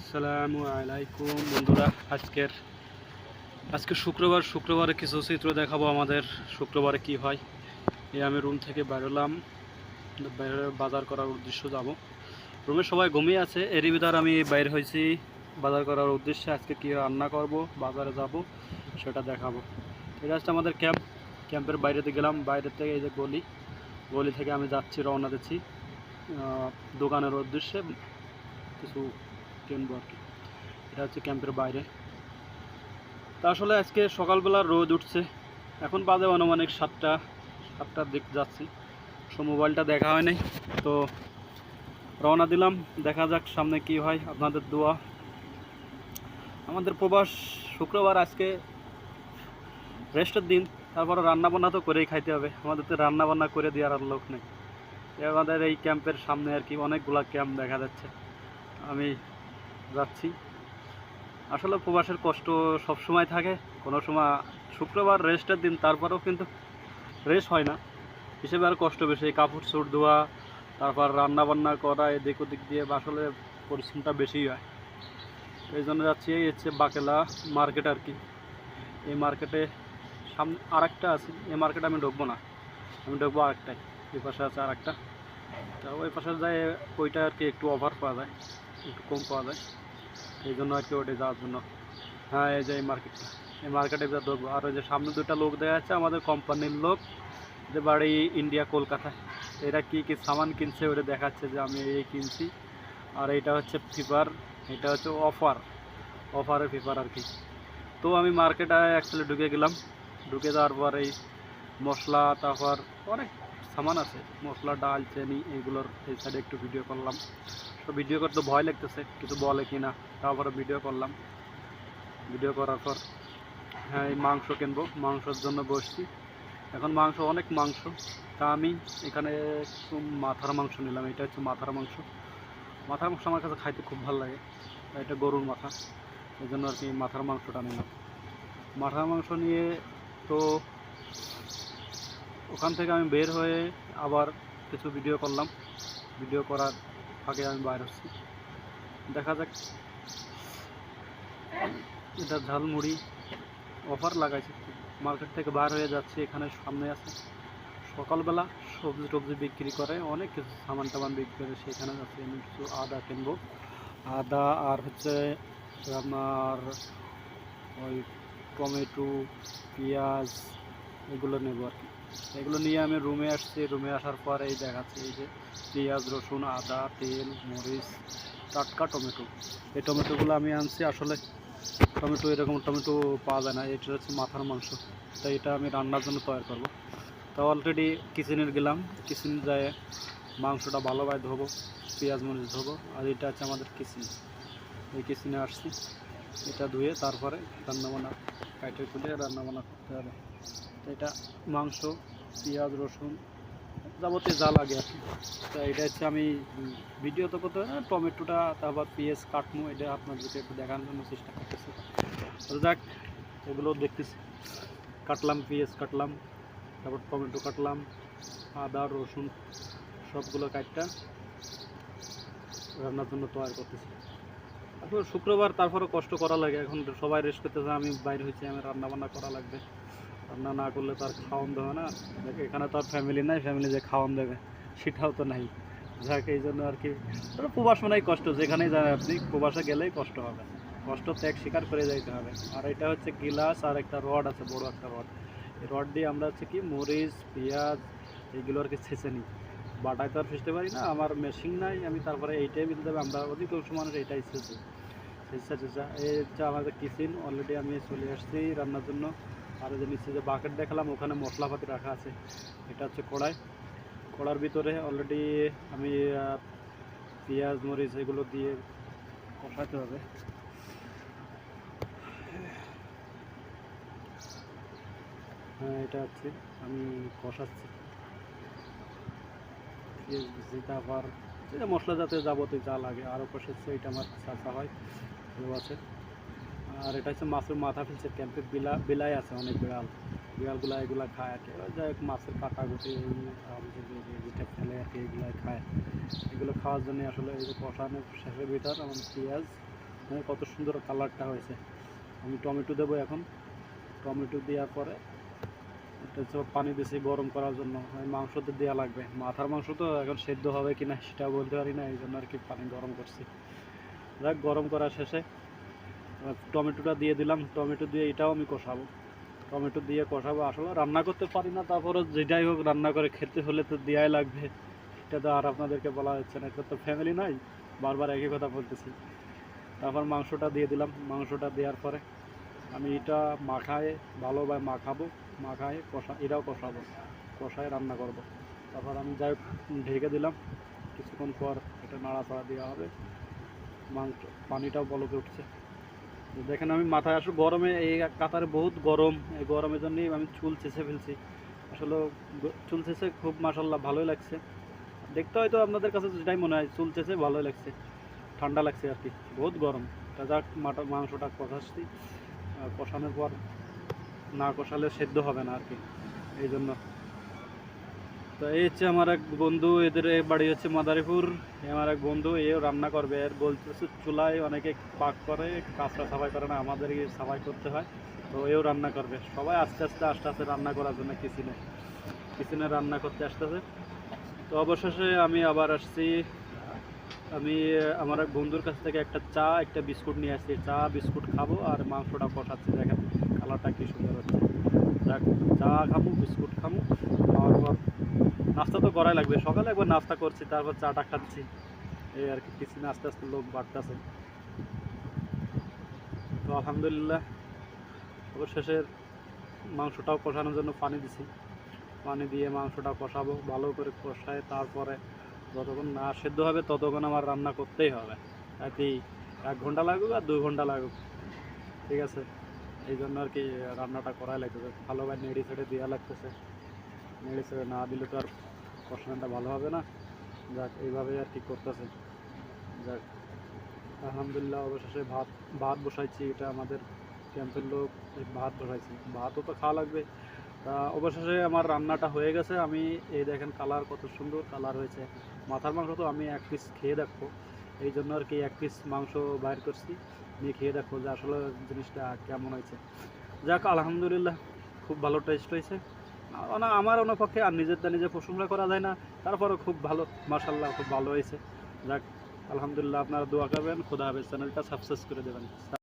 আসসালামু আলাইকুম বন্ধুরা। আজকে শুক্রবারে কিছু চিত্র দেখাবো আমাদের শুক্রবারে কি হয়। আমি রুম থেকে বেরোলাম, বাইরে বাজার করার উদ্দেশ্য যাব। রুমে সবাই ঘুমিয়ে আছে, এরই ভিতর আমি বাইরে হয়েছি বাজার করার উদ্দেশ্যে। আজকে কি রান্না করব, বাজারে যাব, সেটা দেখাবো। এটা হচ্ছে আমাদের ক্যাম্পের বাইরেতে গেলাম। বাইরে থেকে এই যে গলি থেকে আমি যাচ্ছি, রওনা দিচ্ছি দোকানের উদ্দেশ্যে, কিছু কিনবো আর কি। এটা হচ্ছে ক্যাম্পের বাইরে। তা আসলে আজকে সকালবেলা রোদ উঠছে, এখন বাজে আনুমানিক সাতটার দিক যাচ্ছি। মোবাইলটা দেখা হয় নাই, তো রওনা দিলাম। দেখা যাক সামনে কি হয়, আপনাদের দোয়া। আমাদের প্রবাস শুক্রবার, আজকে রেস্টের দিন, তারপরে রান্নাবান্না তো করেই খাইতে হবে। আমাদের তো রান্নাবান্না করে দেওয়ার আর লোক নেই। আমাদের এই ক্যাম্পের সামনে আর কি অনেকগুলা ক্যাম্প দেখা যাচ্ছে, আমি যাচ্ছি। আসলে প্রবাসের কষ্ট সব সময় থাকে, কোনো সময় শুক্রবার রেস্টের দিন, তারপরেও কিন্তু রেস্ট হয় না হিসেবে আর কষ্ট বেশি। কাপড় চোপড় ধোয়া, তারপর রান্না বান্না করা, এদিক ওদিক দিয়ে আসলে পরিশ্রমটা বেশিই হয়। এই জন্য যাচ্ছি, এই হচ্ছে বাকেলা মার্কেট আর কি। এই মার্কেটে সামনে আরেকটা আছে, এই মার্কেটে আমি ঢুকবো না, আমি ঢুকবো আরেকটাই। এই পাশে আছে আরেকটা, তা ওই পাশে যায় ওইটা আর কি একটু অফার পাওয়া যায়, একটু কম পাওয়া যায়, এই জন্য আর কি ওইটা যাওয়ার জন্য। হ্যাঁ, এই যে এই মার্কেটে যা ঢুকবো। আর ওই যে সামনে দুটা লোক দেখা যাচ্ছে, আমাদের কোম্পানির লোক, যে বাড়ি ইন্ডিয়া কলকাতায়। এরা কি কি সামান কিনছে ওটা দেখাচ্ছে যে আমি এই কিনছি। আর এইটা হচ্ছে ফিফার, এটা হচ্ছে অফারের ফিফার আর কি। তো আমি মার্কেটে অ্যাকচুয়ালি ঢুকে গেলাম। ঢুকে যাওয়ার পর এই মশলা, তারপর অনেক সামান আছে, মশলা, ডাল, চিনি, এইগুলোর এই সাইডে একটু ভিডিও করলাম। তো ভিডিও করতে ভয় লাগতেছে, কিছু বলে কি না, তারপরে ভিডিও করলাম। ভিডিও করার পর হ্যাঁ, এই মাংস কিনবো, মাংসের জন্য বসছি এখন। অনেক মাংস। তা আমি এখানে একটু মাথার মাংস নিলাম। এটা হচ্ছে মাথার মাংস আমার কাছে খাইতে খুব ভালো লাগে। এটা গরুর মাথা, এই জন্য আর কি মাথার মাংসটা নিলাম। মাথার মাংস নিয়ে তো ওখান থেকে আমি বের হয়ে আবার কিছু ভিডিও করলাম। ভিডিও করার আগে আমি বাইরে হচ্ছি, দেখা যাক। এটা ঝালমুড়ি অফার লাগাইছে, মার্কেট থেকে বার হয়ে যাচ্ছে। এখানে সামনে আছে সকালবেলা সবজি টবজি বিক্রি করে, অনেক কিছু সামান টামান বিক্রি করে, সেখানে যাচ্ছে। আমি কিছু আদা কিনবো, আদা আর হচ্ছে আপনার ওই টমেটো, পেঁয়াজ, এগুলো নেবো আর কি। এগুলো নিয়ে আমি রুমে আসছি। রুমে আসার পর এই দেখাচ্ছি, এই যে পেঁয়াজ, রসুন, আদা, তেল, মরিচ, টাটকা টমেটো। এই টমেটোগুলো আমি আনছি। আসলে টমেটো, এরকম টমেটো পাওয়া যায় না। এটা হচ্ছে মাথার মাংস, তাই এটা আমি রান্নার জন্য তৈরি করবো। তো অলরেডি কিচেনে গেলাম, কিচেনে যায় মাংসটা ভালোভাবে ধোবো, পেঁয়াজ মরিচ ধোবো। আর এটা হচ্ছে আমাদের কিচেন, এই কিচেনে আসছি। এটা ধুয়ে তারপরে রান্নাবান্না কাইটে খুলে রান্নাবান্না করতে হবে। তো এটা মাংস, পেঁয়াজ, রসুন, যাবতীয় যা লাগে আর কি। তো এটা হচ্ছে আমি ভিডিও তো করতে হয় না, টমেটোটা তারপর পেঁয়াজ কাটবো, এটা আপনাদেরকে একটু দেখানোর জন্য চেষ্টা করতেছি। তো যাক, এগুলো দেখতেছি। কাটলাম, পেঁয়াজ কাটলাম, তারপর টমেটো কাটলাম, আদা রসুন সবগুলো কাটটা রান্নার জন্য তৈরি করতেছি। তারপর শুক্রবার, তারপরে কষ্ট করা লাগে। এখন সবাই রেস্ট করতেছে, আমি বাইরে হয়েছি, আমি রান্না বান্না করা লাগবে। রান্না না করলে তো আর খাওয়ান দেবে না। এখানে তো আর ফ্যামিলি নাই, ফ্যামিলি যে খাওয়ান দেবে সেটাও তো নাই। যাক, এই জন্য আর কি প্রবাস মানেই কষ্ট। যেখানেই যান আপনি, প্রবাসে গেলেই কষ্ট হবে, কষ্ট ত্যাগ স্বীকার করে যাইতে হবে। আর এটা হচ্ছে গিলাস, আর একটা রড আছে, বড় একটা রড। এই রড দিয়ে আমরা হচ্ছে কি মরিচ, পেঁয়াজ এইগুলো আর কি ছেঁচে নিই। বাটায় তো আর ফেসতে পারি না, আমার মেশিন নাই। আমি তারপরে এইটাই মিলতে হবে, আমরা অধিকাংশ মানুষ এইটাই ছেঁচা। এই হচ্ছে আমাদের কিচেন। অলরেডি আমি চলে আসছি রান্নার জন্য। আর যে নিচে যে বাকেট দেখালাম, ওখানে মশলাপাতি রাখা আছে। এটা হচ্ছে কড়ার ভিতরে অলরেডি আমি পেঁয়াজ মরিচ এগুলো দিয়ে কষাতে হবে। হ্যাঁ, এটা হচ্ছে আমি কষাচ্ছি, পেঁয়াজ দিচ্ছি, তারপর যেটা মশলা জাতীয় যাবতীয় যা লাগে আরও কষাচ্ছে। এটা আমার চাচা হয়, কেউ আছে। আর এটা হচ্ছে মাছের মাথা ফেলছে। ক্যাম্পে বিলাই আছে, অনেক বিড়ালগুলো এগুলো খায় আর কি। যাই হোক, মাছের কাটাকুটি যেটা ফেলে আর কি, এগুলো খায়। এগুলো খাওয়ার জন্য আসলে এই যে কষানোর শেষের ভিতর আমার পেঁয়াজ হ্যাঁ, কত সুন্দর কালারটা হয়েছে। আমি টমেটো দেবো এখন। টমেটো দেওয়ার পরে এটা হচ্ছে পানি দিয়েছি গরম করার জন্য। মাংস তো দেওয়া লাগবে, মাথার মাংস তো এখন সেদ্ধ হবে কিনা সেটাও বলতে পারি না, এই জন্য আর কি পানি গরম করছি। যাক, গরম করা শেষে টমেটোটা দিয়ে দিলাম। টমেটো দিয়ে এটাও আমি কষাবো। টমেটো দিয়ে কষাবো। আসলে রান্না করতে পারি না, তারপরও যেটাই হোক রান্না করে খেতে হলে তো দেওয়াই লাগবে। এটা তো আর আপনাদেরকে বলা হচ্ছে না, এটা তো ফ্যামিলি নাই, বারবার একই কথা বলতেছি। তারপর মাংসটা দিয়ে দিলাম। মাংসটা দেওয়ার পরে আমি এটা মাখায় ভালোভাবে মাখাবো। মাখায় এটাও কষাবো, কষায় রান্না করব। তারপর আমি যাই হোক ঢেকে দিলাম। কিছুক্ষণ পর এটা নাড়াচাড়া দেওয়া হবে। মাংস পানিটাও বলকে উঠছে। দেখেন আমি মাথায় আসলে গরমে এই কাতারে বহুত গরম, এই গরমের জন্যই আমি চুল চেঁচে ফেলছি। আসলে চুল চেঁচে খুব মাশাল্লাহ ভালোই লাগছে দেখতে। হয়তো আপনাদের কাছে যেটাই মনে হয় চুল চেঁচে ভালোই লাগছে, ঠান্ডা লাগছে আর কি, বহুত গরম। তা যাক, মাংসটা কষাচ্ছি। কষানোর পর না কষালে সেদ্ধ হবে না আর কি, এই জন্য। তো এই হচ্ছে আমার এক বন্ধু, এদের বাড়ি হচ্ছে মাদারীপুর। আমার এক বন্ধু, এও রান্না করবে। এর বলতেছে চুলায় অনেকে পাক করে, কাঁচরা সাফাই করে না, আমাদেরই সাফাই করতে হয়। তো এও রান্না করবে। সবাই আস্তে আস্তে রান্না করার জন্য কিচেনে রান্না করতে আসতেছে। তো অবশেষে আমি আবার আসছি। আমি আমার এক বন্ধুর কাছ থেকে একটা চা একটা বিস্কুট নিয়ে আসছি। চা বিস্কুট খাবো আর মাংসটা কষাচ্ছি। দেখেন কালারটা কি সুন্দর হচ্ছে। যাক, চা খাবো বিস্কুট খাবো, খাওয়ার পর নাস্তা তো করাই লাগবে। সকালে একবার নাস্তা করছি, তারপর চাটা খাচ্ছি, এই আর কি। কিচেনে আস্তে আস্তে লোক বাড়তেছে। তো আলহামদুলিল্লাহ অবশেষে মাংসটাও কষানোর জন্য পানি দিছি। পানি দিয়ে মাংসটা কষাবো, ভালো করে কষায় তারপরে যতক্ষণ না সেদ্ধ হবে ততক্ষণ আমার রান্না করতেই হবে। আর কি 1 ঘন্টা লাগুক আর 2 ঘন্টা লাগুক, ঠিক আছে। এই জন্য আর কি রান্নাটা করাই লাগতেছে, ভালোভাবে নেড়ে ছেড়ে দেওয়া লাগতেছে। নেড়ে ছেড়ে না দিলে তো আর কষানোটা ভালো হবে না। যাক, এইভাবেই আর কি করতেছে। যাক, আলহামদুলিল্লাহ অবশেষে ভাত ভাত বসাইছি। এটা আমাদের ক্যাম্পের লোক, ভাত বসাইছি। ভাতও তো খাওয়া লাগবে। তা অবশেষে আমার রান্নাটা হয়ে গেছে। আমি এই দেখেন কালার কত সুন্দর কালার হয়েছে। মাথার মাংস তো আমি 1 পিস খেয়ে দেখবো, এই জন্য আর কি 1 পিস মাংস বাইর করছি, নিয়ে খেয়ে দেখবো যে আসলে জিনিসটা কেমন হয়েছে। যাক, আলহামদুলিল্লাহ খুব ভালো টেস্ট হয়েছে। আমার অনুপক্ষে আর নিজেরটা নিজে প্রশংসা করা যায় না, তারপরেও খুব ভালো, মাশাল্লাহ খুব ভালো হয়েছে। যাক, আলহামদুলিল্লাহ। আপনারা দোয়া করবেন, খোদা হাফেজ। চ্যানেলটা সাবস্ক্রাইব করে দেবেন।